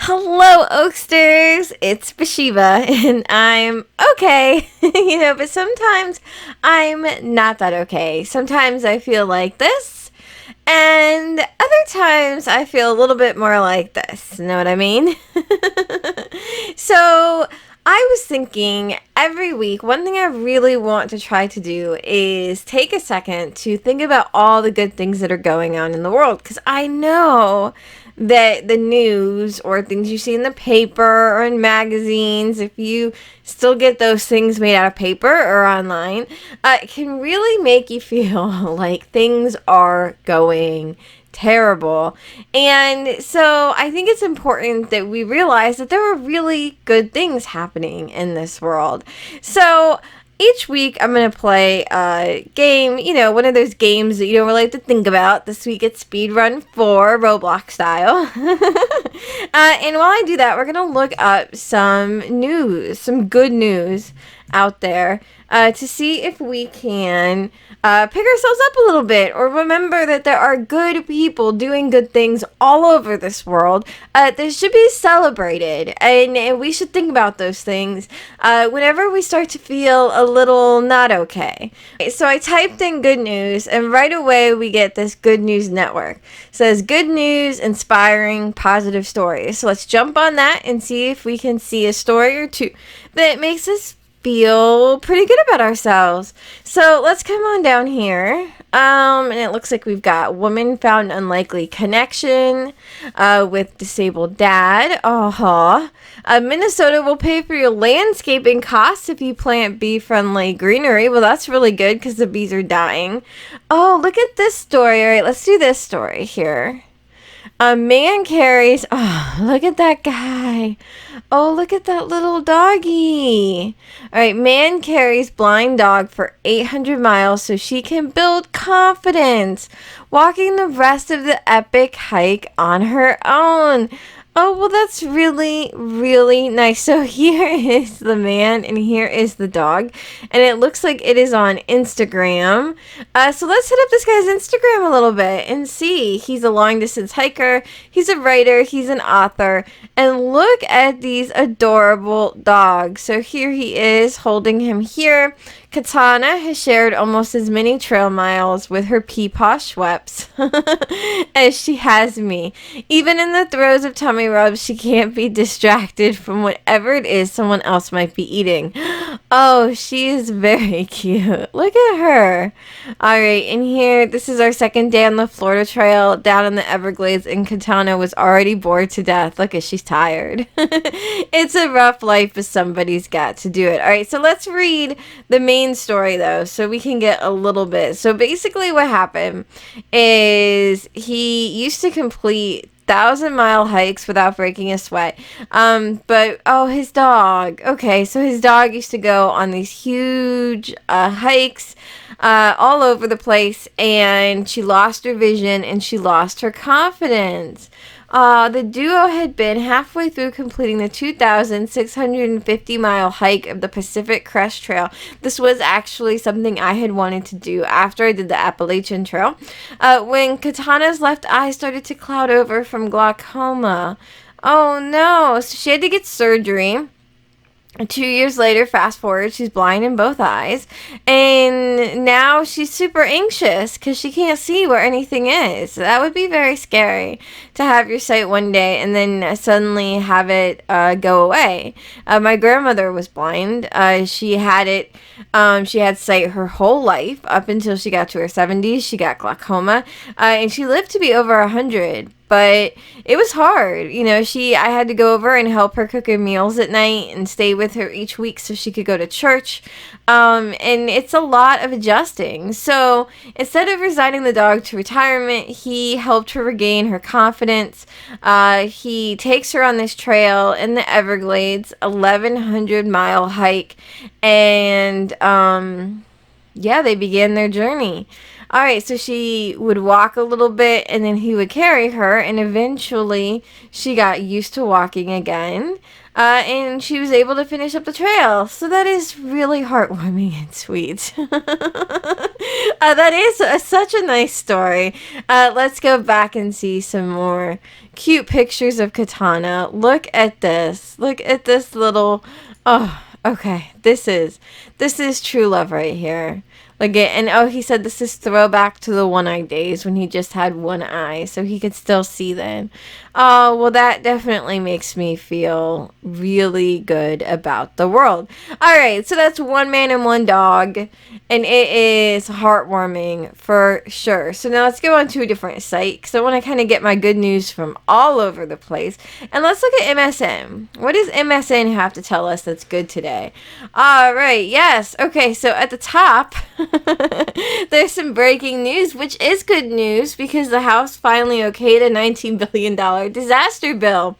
Hello, Oaksters. It's Bathsheba, and I'm okay. But sometimes I'm not that okay. Sometimes I feel like this, and other times I feel a little bit more like this. Know what I mean? So I was thinking every week, one thing I really want to try to do is take a second to think about all the good things that are going on in the world. Because I know that the news or things you see in the paper or in magazines, if you still get those things made out of paper or online, can really make you feel like things are going terrible. And so I think it's important that we realize that there are really good things happening in this world. So each week I'm going to play a game, one of those games that you don't really have to think about. This week it's Speedrun 4, Roblox style. And while I do that, we're going to look up some news, some good news out there to see if we can pick ourselves up a little bit or remember that there are good people doing good things all over this world that should be celebrated, and we should think about those things whenever we start to feel a little not okay. So I typed in good news, and right away we get this Good News Network. It says good news, inspiring, positive stories. So let's jump on that and see if we can see a story or two that makes us feel pretty good about ourselves. So let's come on down here. And it looks like we've got woman found unlikely connection with disabled dad. Minnesota will pay for your landscaping costs if you plant bee-friendly greenery. Well, that's really good because the bees are dying. Oh, look at this story. All right, let's do this story here. A man carries... Oh, look at that guy. Oh, look at that little doggy. All right, man carries blind dog for 800 miles so she can build confidence, walking the rest of the epic hike on her own. Oh, well, that's really, really nice. So here is the man and here is the dog. And it looks like it is on Instagram. So let's hit up this guy's Instagram a little bit and see. He's a long-distance hiker. He's a writer. He's an author. And look at these adorable dogs. So here he is holding him here. Katana has shared almost as many trail miles with her Peepaw Schweppes as she has me. Even in the throes of tummy rubs, she can't be distracted from whatever it is someone else might be eating. Oh, she is very cute. Look at her. All right, and here, this is our second day on the Florida Trail down in the Everglades, and Katana was already bored to death. Look at she's tired. It's a rough life, but somebody's got to do it. All right, so let's read the main story though, so we can get a little bit. So basically what happened is he used to complete 1,000-mile hikes without breaking a sweat. His dog. Okay, so his dog used to go on these huge hikes all over the place, and she lost her vision and she lost her confidence. The duo had been halfway through completing the 2,650-mile hike of the Pacific Crest Trail. This was actually something I had wanted to do after I did the Appalachian Trail. When Katana's left eye started to cloud over from glaucoma. Oh no, so she had to get surgery. 2 years later, fast forward, she's blind in both eyes, and now she's super anxious because she can't see where anything is. That would be very scary to have your sight one day and then suddenly have it go away. My grandmother was blind. She had sight her whole life up until she got to her 70s. She got glaucoma, and she lived to be over 100. But it was hard. I had to go over and help her cook her meals at night and stay with her each week so she could go to church. And it's a lot of adjusting. So instead of resigning the dog to retirement, he helped her regain her confidence. He takes her on this trail in the Everglades, 1,100-mile hike. And, they began their journey. All right, so she would walk a little bit and then he would carry her, and eventually she got used to walking again. and she was able to finish up the trail. So that is really heartwarming and sweet. That is such a nice story. Let's go back and see some more cute pictures of Katana. Look at this. Look at this little... Oh, okay. This is true love right here. Like it, and oh, he said this is throwback to the one-eyed days when he just had one eye, so he could still see then. Oh, well, that definitely makes me feel really good about the world. All right, so that's one man and one dog, and it is heartwarming for sure. So now let's go on to a different site, because I want to kind of get my good news from all over the place. And let's look at MSN. What does MSN have to tell us that's good today? All right, yes. Okay, so at the top... there's some breaking news, which is good news because the House finally okayed a $19 billion disaster bill,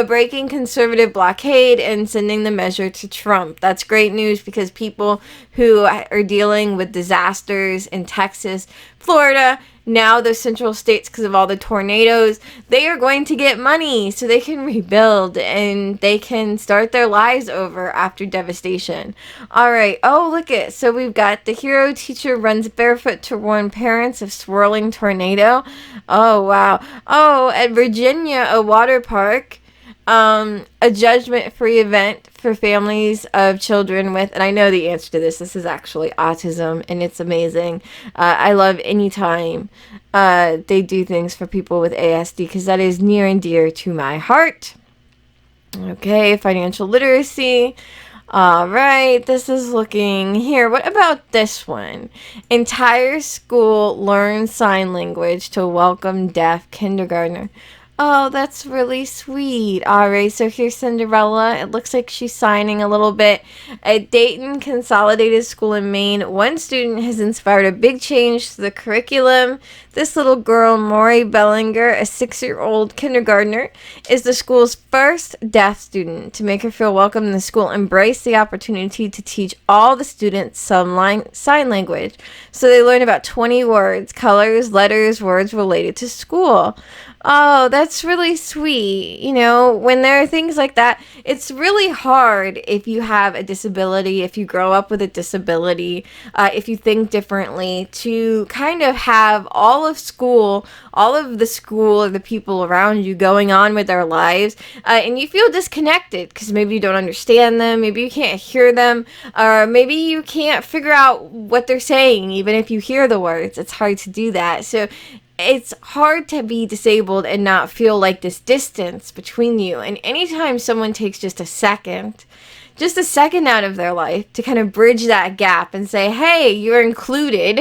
breaking conservative blockade and sending the measure to Trump. That's great news because people who are dealing with disasters in Texas, Florida, now the central states, because of all the tornadoes, they are going to get money so they can rebuild and they can start their lives over after devastation. All right. Oh, look it. So we've got the hero teacher runs barefoot to warn parents of swirling tornado. Oh, wow. Oh, at Virginia, a water park. A judgment-free event for families of children with, and I know the answer to this is actually autism, and it's amazing. I love any time they do things for people with ASD, because that is near and dear to my heart. Okay, financial literacy. All right, this is looking here. What about this one? Entire school learns sign language to welcome deaf kindergartner. Oh, that's really sweet. All right, so here's Cinderella. It looks like she's signing a little bit. At Dayton Consolidated School in Maine, one student has inspired a big change to the curriculum. This little girl, Maury Bellinger, a 6-year-old kindergartner, is the school's first deaf student. To make her feel welcome in the school, embrace the opportunity to teach all the students some sign language. So they learn about 20 words, colors, letters, words related to school. Oh, that's really sweet. You know, when there are things like that, it's really hard if you have a disability, if you grow up with a disability, if you think differently, to kind of have all of the school or the people around you going on with their lives, and you feel disconnected because maybe you don't understand them, maybe you can't hear them, or maybe you can't figure out what they're saying, even if you hear the words. It's hard to do that. So it's hard to be disabled and not feel like this distance between you. And anytime someone takes just a second out of their life to kind of bridge that gap and say, hey, you're included,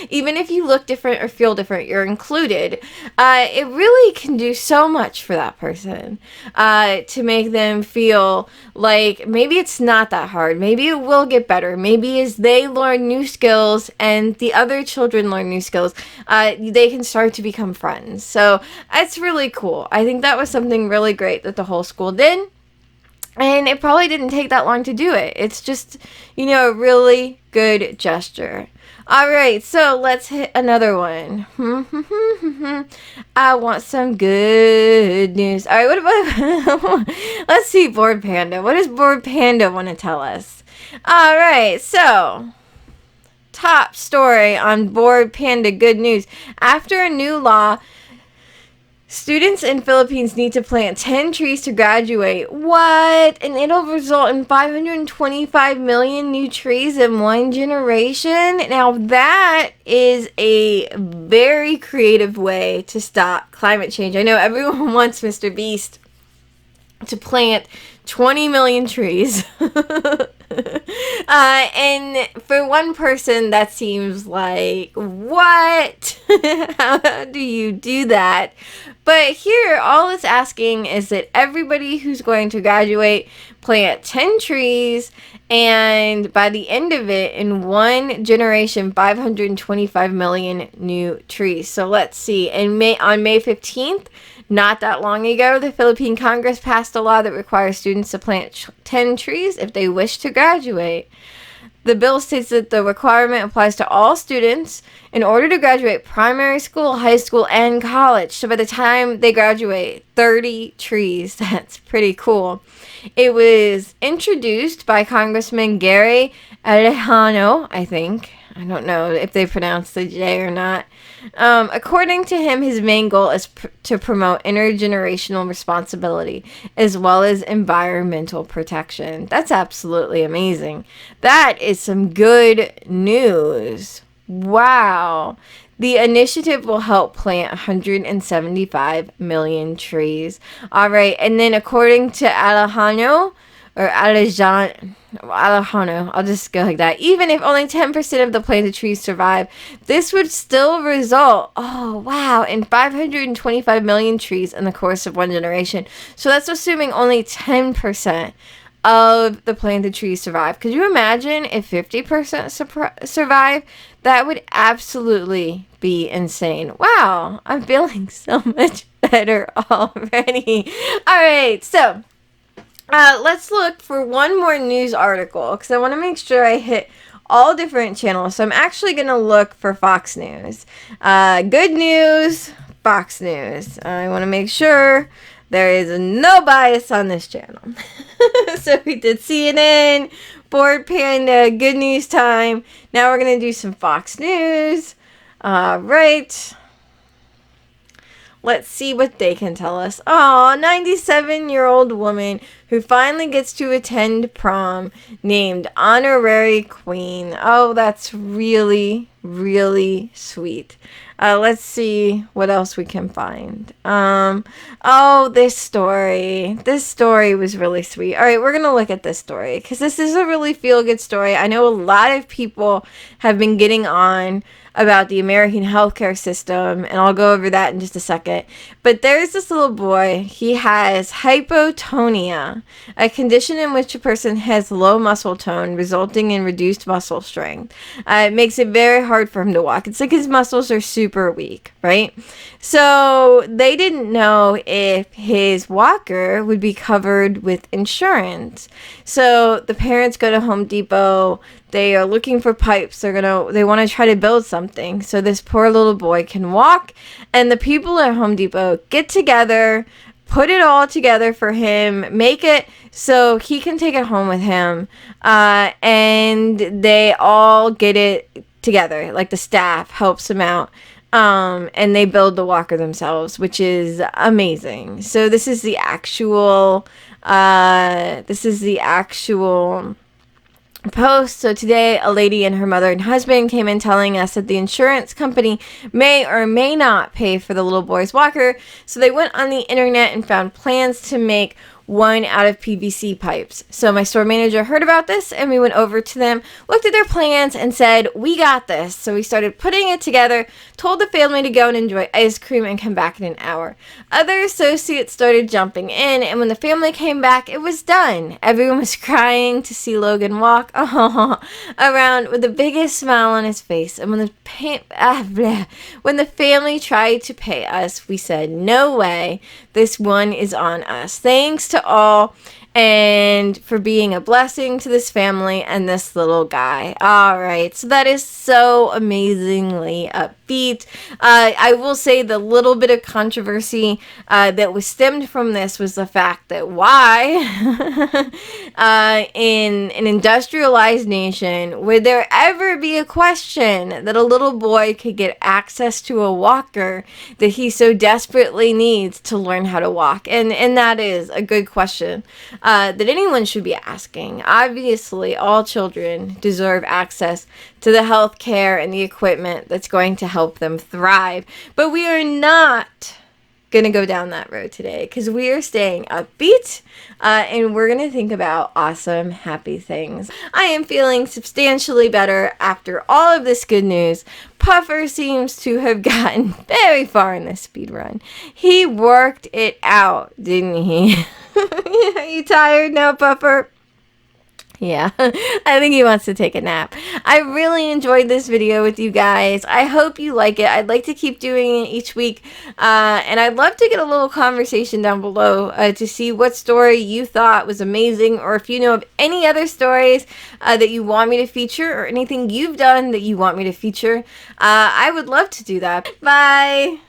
even if you look different or feel different, you're included, it really can do so much for that person, to make them feel like maybe it's not that hard, maybe it will get better, maybe as they learn new skills and the other children learn new skills, they can start to become friends. So it's really cool. I think that was something really great that the whole school did. And it probably didn't take that long to do it. It's just, a really good gesture. All right, so let's hit another one. I want some good news. All right, what about... Let's see, Bored Panda. What does Bored Panda want to tell us? All right, so... Top story on Bored Panda good news. After a new law... Students in Philippines need to plant 10 trees to graduate. What? And it'll result in 525 million new trees in one generation? Now that is a very creative way to stop climate change. I know everyone wants Mr. Beast to plant 20 million trees. And for one person, that seems like, what? How do you do that? But here, all it's asking is that everybody who's going to graduate plant 10 trees, and by the end of it, in one generation, 525 million new trees. So let's see. On May 15th, not that long ago, the Philippine Congress passed a law that requires students to plant 10 trees if they wish to graduate. The bill states that the requirement applies to all students in order to graduate primary school, high school, and college. So by the time they graduate, 30 trees. That's pretty cool. It was introduced by Congressman Gary Alejano, I think. I don't know if they pronounce the J or not. According to him, his main goal is to promote intergenerational responsibility as well as environmental protection. That's absolutely amazing. That is some good news. Wow. The initiative will help plant 175 million trees. All right, and then according to Alejano, I'll just go like that. Even if only 10% of the planted trees survive, this would still result, in 525 million trees in the course of one generation. So that's assuming only 10% of the planted trees survive. Could you imagine if 50% survive? That would absolutely be insane. Wow, I'm feeling so much better already. All right, so let's look for one more news article because I want to make sure I hit all different channels. So I'm actually going to look for Fox News. Good news, Fox News. I want to make sure there is no bias on this channel. So we did CNN, Board Panda, Good News Time. Now we're going to do some Fox News. Right. Let's see what they can tell us. 97-year-old woman who finally gets to attend prom named Honorary Queen. Oh, that's really, really sweet. Let's see what else we can find. This story. This story was really sweet. All right, we're going to look at this story because this is a really feel-good story. I know a lot of people have been getting on about the American healthcare system, and I'll go over that in just a second. But there's this little boy. He has hypotonia, a condition in which a person has low muscle tone, resulting in reduced muscle strength. It makes it very hard for him to walk. It's like his muscles are super weak, right? So they didn't know if his walker would be covered with insurance. So the parents go to Home Depot. They are looking for pipes. They want to try to build something so this poor little boy can walk. And the people at Home Depot get together, put it all together for him, make it so he can take it home with him. And they all get it together. Like the staff helps him out. And they build the walker themselves, which is amazing. So this is the actual post. So today, a lady and her mother and husband came in telling us that the insurance company may or may not pay for the little boy's walker. So they went on the internet and found plans to make one out of PVC pipes. So my store manager heard about this and we went over to them, looked at their plans and said, we got this. So we started putting it together, told the family to go and enjoy ice cream and come back in an hour. Other associates started jumping in, and when the family came back, it was done. Everyone was crying to see Logan walk around with the biggest smile on his face. And when the family tried to pay us, we said, no way, this one is on us. Thanks to all and for being a blessing to this family and this little guy. All right, so that is so amazingly upbeat. I will say the little bit of controversy that was stemmed from this was the fact that why in an industrialized nation would there ever be a question that a little boy could get access to a walker that he so desperately needs to learn how to walk? And that is a good question that anyone should be asking. Obviously, all children deserve access to the health care and the equipment that's going to help them thrive. But we are not going to go down that road today because we are staying upbeat and we're going to think about awesome, happy things. I am feeling substantially better after all of this good news. Puffer seems to have gotten very far in this speed run. He worked it out, didn't he? Are you tired now, Puffer? Yeah, I think he wants to take a nap. I really enjoyed this video with you guys. I hope you like it. I'd like to keep doing it each week. And I'd love to get a little conversation down below to see what story you thought was amazing, or if you know of any other stories that you want me to feature, or anything you've done that you want me to feature. I would love to do that. Bye!